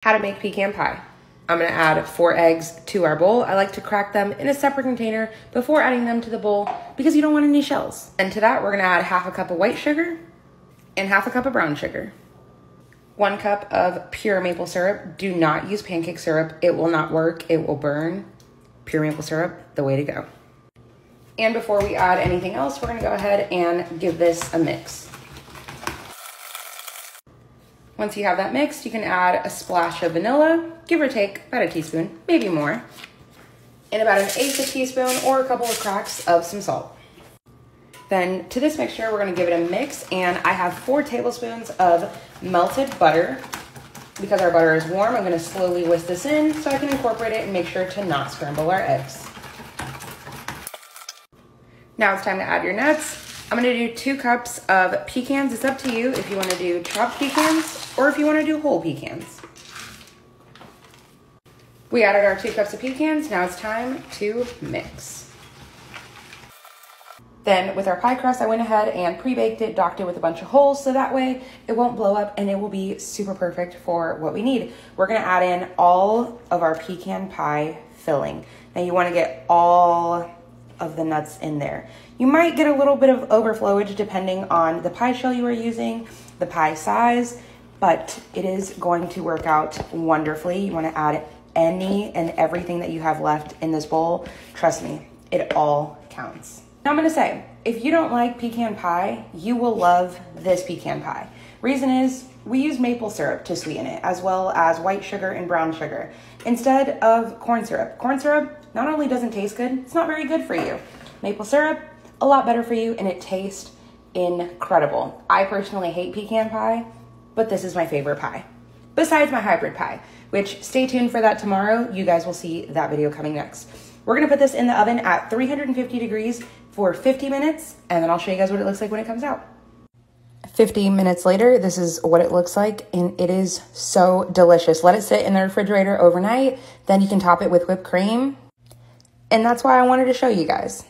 How to make pecan pie. I'm gonna add 4 eggs to our bowl. I like to crack them in a separate container before adding them to the bowl because you don't want any shells. And to that, we're gonna add 1/2 cup of white sugar and 1/2 cup of brown sugar. 1 cup of pure maple syrup. Do not use pancake syrup. It will not work, it will burn. Pure maple syrup, the way to go. And before we add anything else, we're gonna go ahead and give this a mix. Once you have that mixed, you can add a splash of vanilla, give or take about a teaspoon, maybe more, and about 1/8 a teaspoon or a couple of cracks of some salt. Then to this mixture, we're gonna give it a mix, and I have 4 tablespoons of melted butter. Because our butter is warm, I'm gonna slowly whisk this in so I can incorporate it and make sure to not scramble our eggs. Now it's time to add your nuts. I'm gonna do 2 cups of pecans. It's up to you if you wanna do chopped pecans or if you wanna do whole pecans. We added our 2 cups of pecans. Now it's time to mix. Then with our pie crust, I went ahead and pre-baked it, docked it with a bunch of holes so that way it won't blow up and it will be super perfect for what we need. We're gonna add in all of our pecan pie filling. Now you wanna get all of the nuts in there. You might get a little bit of overflowage depending on the pie shell you are using, the pie size, but it is going to work out wonderfully. You wanna add any and everything that you have left in this bowl. Trust me, it all counts. Now I'm gonna say, if you don't like pecan pie, you will love this pecan pie. Reason is, we use maple syrup to sweeten it, as well as white sugar and brown sugar, instead of corn syrup. Corn syrup not only doesn't taste good, it's not very good for you. Maple syrup, a lot better for you, and it tastes incredible. I personally hate pecan pie, but this is my favorite pie. Besides my hybrid pie, which stay tuned for that tomorrow. You guys will see that video coming next. We're gonna put this in the oven at 350 degrees for 50 minutes, and then I'll show you guys what it looks like when it comes out. 50 minutes later, this is what it looks like, and it is so delicious. Let it sit in the refrigerator overnight, then you can top it with whipped cream. And that's why I wanted to show you guys.